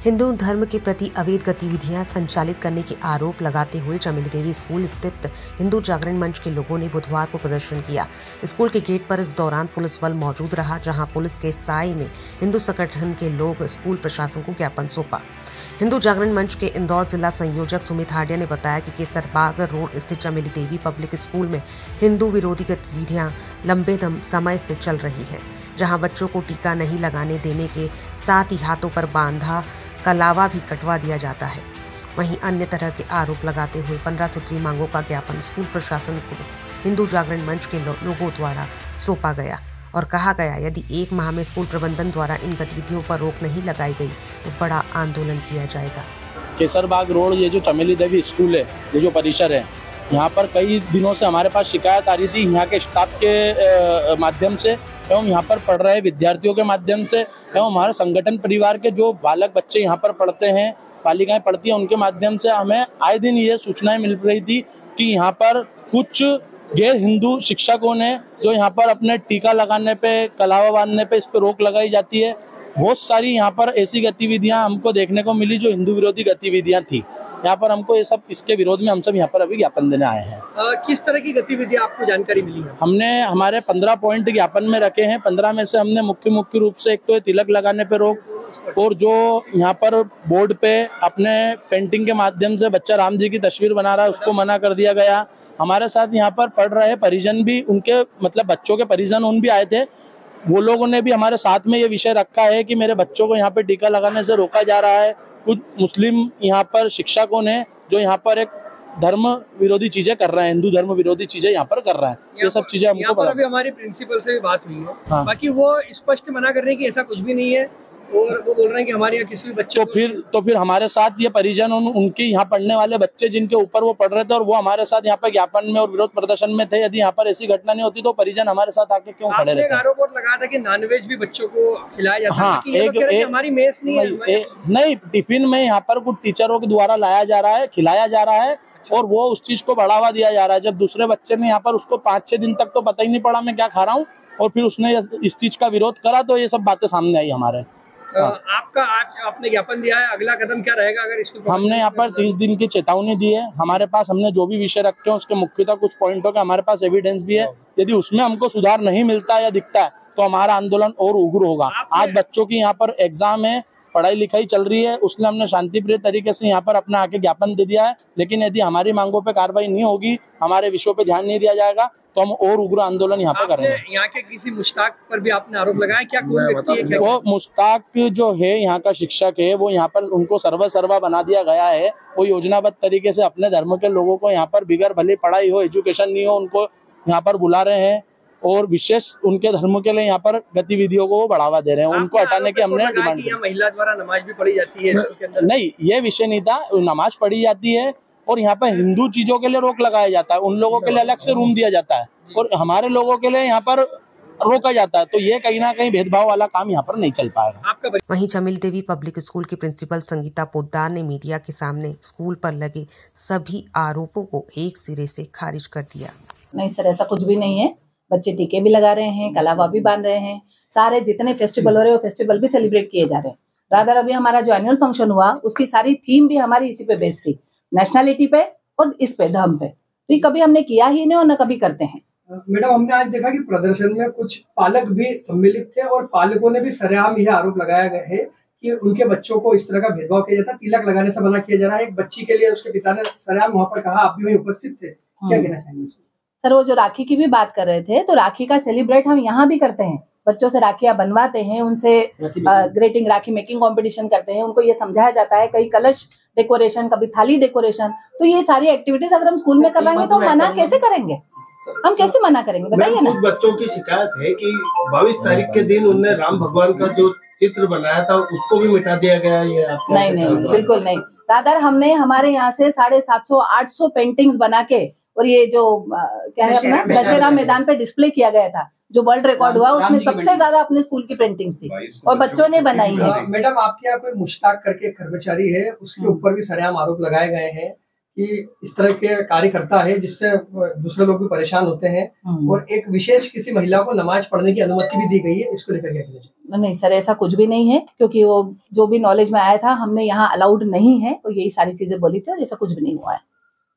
हिंदू धर्म के प्रति अवैध गतिविधियां संचालित करने के आरोप लगाते हुए चमेली देवी स्कूल स्थित हिंदू जागरण मंच के लोगों ने बुधवार को प्रदर्शन किया। स्कूल के गेट पर इस दौरान पुलिस बल मौजूद रहा, जहां पुलिस के साए में हिंदू संगठन के लोग स्कूल प्रशासन को ज्ञापन सौंपा। हिंदू जागरण मंच के इंदौर जिला संयोजक सुमित हाडिया ने बताया कि केसरबाग रोड स्थित चमेली देवी पब्लिक स्कूल में हिंदू विरोधी गतिविधियां लंबे समय से चल रही है, जहां बच्चों को टीका नहीं लगाने देने के साथ ही हाथों पर बांधा कलावा भी कटवा दिया जाता है। वहीं अन्य तरह के आरोप लगाते हुए 15 सूत्री मांगों का ज्ञापन स्कूल प्रशासन को हिंदू जागरण मंच के लोगों द्वारा सौंपा गया और कहा गया, यदि 1 माह में स्कूल प्रबंधन द्वारा इन गतिविधियों पर रोक नहीं लगाई गई तो बड़ा आंदोलन किया जाएगा। केसरबाग रोड ये जो चमेली देवी स्कूल है, ये जो परिसर है, यहाँ पर कई दिनों से हमारे पास शिकायत आ रही थी यहाँ के स्टाफ के माध्यम से एवं यहाँ पर पढ़ रहे विद्यार्थियों के माध्यम से एवं हमारे संगठन परिवार के जो बालक बच्चे यहाँ पर पढ़ते हैं, बालिकाएं पढ़ती हैं, उनके माध्यम से हमें आए दिन ये सूचनाएं मिल रही थी कि यहाँ पर कुछ गैर हिंदू शिक्षकों ने जो यहाँ पर अपने टीका लगाने पे, कलावा बांधने पे इस पर रोक लगाई जाती है। बहुत सारी यहाँ पर ऐसी गतिविधियां हमको देखने को मिली जो हिंदू विरोधी गतिविधियां थी। यहाँ पर हमको ये सब इसके विरोध में हम सब यहाँ पर अभी ज्ञापन देने आए हैं। किस तरह की गतिविधियां आपको जानकारी मिली है? हमने हमारे 15 पॉइंट ज्ञापन में रखे हैं। 15 में से हमने मुख्य रूप से एक तो तिलक लगाने पे रोक, और जो यहाँ पर बोर्ड पे अपने पेंटिंग के माध्यम से बच्चा राम जी की तस्वीर बना रहा है उसको मना कर दिया गया। हमारे साथ यहाँ पर पढ़ रहे परिजन भी, उनके मतलब बच्चों के परिजन उन भी आए थे, वो लोगों ने भी हमारे साथ में ये विषय रखा है कि मेरे बच्चों को यहाँ पे टीका लगाने से रोका जा रहा है। कुछ मुस्लिम यहाँ पर शिक्षकों ने जो यहाँ पर एक धर्म विरोधी चीजें कर रहे हैं, हिंदू धर्म विरोधी चीजें यहाँ पर कर रहे हैं, ये सब चीजें हमको पता। अभी हमारी प्रिंसिपल से भी बात हुई है। हाँ। बाकी वो स्पष्ट मना कर रहे हैं कि ऐसा कुछ भी नहीं है, और वो बोल रहे हैं कि हमारे यहाँ किसी भी बच्चे तो फिर हमारे साथ ये परिजन उनके यहाँ पढ़ने वाले बच्चे जिनके ऊपर वो पढ़ रहे थे और वो हमारे साथ यहाँ पर ज्ञापन में और विरोध प्रदर्शन में थे, यदि यहाँ पर ऐसी घटना नहीं होती तो परिजन हमारे साथ आके क्यों खड़े रहते? आरोप लगाया था कि नॉनवेज भी बच्चों को खिलाया जाता है। हाँ, हमारी मेस नहीं है। नहीं, टिफिन में यहाँ पर कुछ टीचरों के द्वारा लाया जा रहा है, खिलाया जा रहा है और वो उस चीज को बढ़ावा दिया जा रहा है। जब दूसरे बच्चे ने यहाँ पर उसको 5-6 दिन तक तो पता ही नहीं पड़ा मैं क्या खा रहा हूँ, और फिर उसने इस चीज का विरोध करा तो ये सब बातें सामने आई हमारे। आपका आपने ज्ञापन दिया है, अगला कदम क्या रहेगा? अगर इसको हमने यहाँ पर 30 दिन की चेतावनी दी है। हमारे पास हमने जो भी विषय रखे हैं उसके मुख्यतः कुछ पॉइंटों का हमारे पास एविडेंस भी है। यदि उसमें हमको सुधार नहीं मिलता या दिखता है तो हमारा आंदोलन और उग्र होगा। आज बच्चों की यहाँ पर एग्जाम है, पढ़ाई लिखाई चल रही है, उसलिए हमने शांतिप्रिय तरीके से यहाँ पर अपना आके ज्ञापन दे दिया है। लेकिन यदि हमारी मांगों पे कार्रवाई नहीं होगी, हमारे विषयों पे ध्यान नहीं दिया जाएगा तो हम और उग्र आंदोलन यहाँ पे करेंगे। यहाँ के किसी मुश्ताक पर भी आपने आरोप लगाया, क्या कोई व्यक्ति है? वो मुश्ताक जो है यहाँ का शिक्षक है, वो यहाँ पर उनको सर्वा बना दिया गया है। वो योजनाबद्ध तरीके से अपने धर्म के लोगों को यहाँ पर बिगड़ भली पढ़ाई हो, एजुकेशन नहीं हो, उनको यहाँ पर बुला रहे हैं और विशेष उनके धर्म के लिए यहाँ पर गतिविधियों को बढ़ावा दे रहे हैं। उनको हटाने की हमने डिमांड की। महिला द्वारा नमाज भी पढ़ी जाती है? नहीं, ये विषय नहीं था। नमाज पढ़ी जाती है और यहाँ पर हिंदू चीजों के लिए रोक लगाया जाता है। उन लोगों के लिए अलग से रूम दिया जाता है और हमारे लोगों के लिए यहाँ पर रोका जाता है। तो ये कहीं ना कहीं भेदभाव वाला काम यहाँ पर नहीं चल पाएगा। वहीं चमेली देवी पब्लिक स्कूल की प्रिंसिपल संगीता पोद्दार ने मीडिया के सामने स्कूल पर लगे सभी आरोपों को एक सिरे से खारिज कर दिया। नहीं सर, ऐसा कुछ भी नहीं है। बच्चे टीके भी लगा रहे हैं, कलावा भी बांध रहे हैं, सारे जितने फेस्टिवल हो रहे हैं वो फेस्टिवल भी सेलिब्रेट किए जा रहे हैं। रादर अभी हमारा जो एनुअल फंक्शन हुआ उसकी सारी थीम भी हमारी इसी पे बेस्ड थी, नेशनलिटी पे और इस पे धर्म पे। तो ये कभी हमने किया ही नहीं और न कभी करते हैं। मैडम, हमने आज देखा कि प्रदर्शन में कुछ पालक भी सम्मिलित थे और पालकों ने भी सरेआम यह आरोप लगाया गया है कि उनके बच्चों को इस तरह का भेदभाव किया जाता है, तिलक लगाने से मना किया जा रहा है। एक बच्ची के लिए उसके पिता ने सरेआम वहाँ पर कहा, आप भी वहीं उपस्थित थे, क्या कहना चाहेंगे? सर, वो जो राखी की भी बात कर रहे थे, तो राखी का सेलिब्रेट हम यहाँ भी करते हैं। बच्चों से राखियां बनवाते हैं, उनसे ग्रेटिंग राखी मेकिंग कंपटीशन करते हैं, उनको ये समझाया जाता है, कई कलश डेकोरेशन, कभी थाली डेकोरेशन। तो ये सारी एक्टिविटीज अगर हम स्कूल में करवाएंगे तो मना कैसे करेंगे? हम कैसे मना करेंगे बताइए ना। बच्चों की शिकायत है कि 22 तारीख के दिन उनने राम भगवान का जो चित्र बनाया था उसको भी मिटा दिया गया। ये नहीं, बिल्कुल नहीं। रादर हमने हमारे यहाँ से 750-800 पेंटिंग्स बना के और ये जो क्या है अपना दशहरा मैदान पे डिस्प्ले किया गया था, जो वर्ल्ड रिकॉर्ड हुआ, उसमें सबसे ज्यादा अपने स्कूल की पेंटिंग्स थी और बच्चों ने बनाई है। मैडम, आपके यहाँ कोई मुश्ताक करके कर्मचारी है, उसके ऊपर भी सरेआम आरोप लगाए गए हैं कि इस तरह के कार्य करता है जिससे दूसरे लोग भी परेशान होते हैं और एक विशेष किसी महिला को नमाज पढ़ने की अनुमति भी दी गई है, इसको लेकर क्या कहना चाहिए? नहीं सर, ऐसा कुछ भी नहीं है, क्योंकि वो जो भी नॉलेज में आया था हमने यहाँ अलाउड नहीं है, तो यही सारी चीजें बोली थी और ऐसा कुछ भी नहीं हुआ है।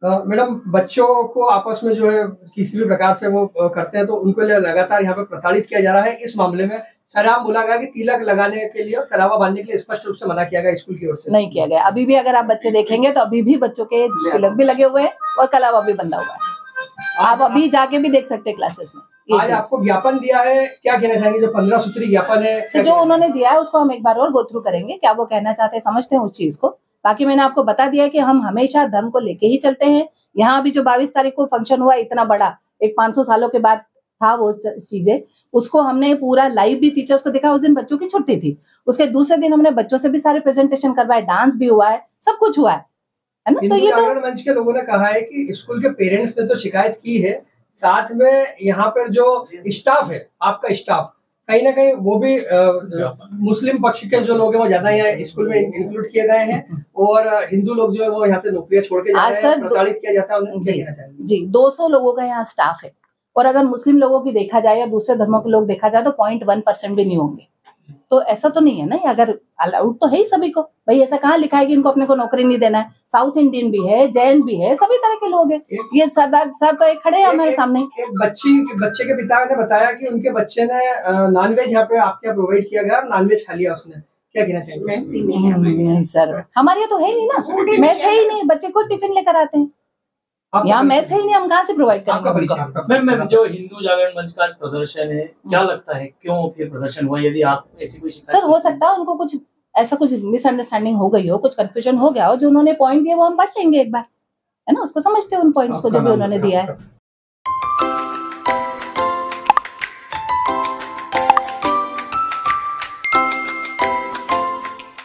मैडम, बच्चों को आपस में जो है किसी भी प्रकार से वो करते हैं तो उनको लगातार यहाँ पे प्रताड़ित किया जा रहा है। इस मामले में सरेआम बोला गया कि तिलक लगाने के लिए और कलावा बांधने के लिए स्पष्ट रूप से मना किया गया स्कूल की ओर से। नहीं किया गया। अभी भी अगर आप बच्चे देखेंगे तो अभी भी बच्चों के तिलक भी लगे हुए हैं और कलावा भी बंधा हुआ है। आप अभी जाके भी देख सकते हैं क्लासेस में। आज आपको ज्ञापन दिया है, क्या कहना चाहेंगे? जो 15 सूत्री ज्ञापन है जो उन्होंने दिया है उसको हम एक बार और गो थ्रू करेंगे, क्या वो कहना चाहते हैं, समझते हैं उस चीज को। बाकी मैंने आपको बता दिया कि हम हमेशा धर्म को लेके ही चलते हैं। यहाँ अभी जो 22 तारीख को फंक्शन हुआ इतना बड़ा, एक 500 सालों के बाद था वो चीजें, उसको हमने पूरा लाइव भी टीचर्स को दिखा। उस दिन बच्चों की छुट्टी थी, उसके दूसरे दिन हमने बच्चों से भी सारे प्रेजेंटेशन करवाए, डांस भी हुआ है, सब कुछ हुआ है ना। तो ये जागरण मंच के लोगों ने कहा है कि स्कूल के पेरेंट्स ने तो शिकायत की है, साथ में यहाँ पर जो स्टाफ है, आपका स्टाफ, कहीं ना कहीं वो भी मुस्लिम पक्ष के जो लोग हैं वो ज्यादा यहाँ स्कूल में इंक्लूड किए गए हैं और हिंदू लोग जो है वो यहाँ से नौकरियां छोड़ के जा रहे हैं, प्रताड़ित किया जाता है उन्हें। जी 200 लोगों का यहाँ स्टाफ है और अगर मुस्लिम लोगों की देखा जाए या दूसरे धर्मों के लोग देखा जाए तो 0.1% भी नहीं होंगे। तो ऐसा तो नहीं है ना, अगर अलाउड तो है ही सभी को। भाई ऐसा कहाँ लिखा है कि इनको अपने को नौकरी नहीं देना है? साउथ इंडियन भी है, जैन भी है, सभी तरह के लोग हैं। ये सरदार सर तो एक खड़े हैं हमारे सामने। एक बच्चे के पिता ने बताया कि उनके बच्चे ने नॉनवेज यहाँ पे आपके यहाँ प्रोवाइड किया गया और नॉनवेज खा लिया उसने, क्या कहना चाहिए? नहीं सर, हमारे यहाँ तो है नहीं ना, मैस है ही नहीं, बच्चे को टिफिन लेकर आते हैं। यहाँ मैस है ही नहीं, हम कहाँ से प्रोवाइड करेंगे? मैम, जो हिंदू जागरण मंच का प्रदर्शन है, क्या लगता है क्यों फिर प्रदर्शन हुआ? यदि आप ऐसी कोई शिकायत सर, हो सकता है उनको कुछ ऐसा कुछ मिसअंडरस्टैंडिंग हो गई हो, कुछ कंफ्यूजन हो गया हो, जो उन्होंने पॉइंट दिया वो हम पढ़ लेंगे एक बार, है ना, उसको समझते हैं उन पॉइंट्स को जो भी उन्होंने दिया है।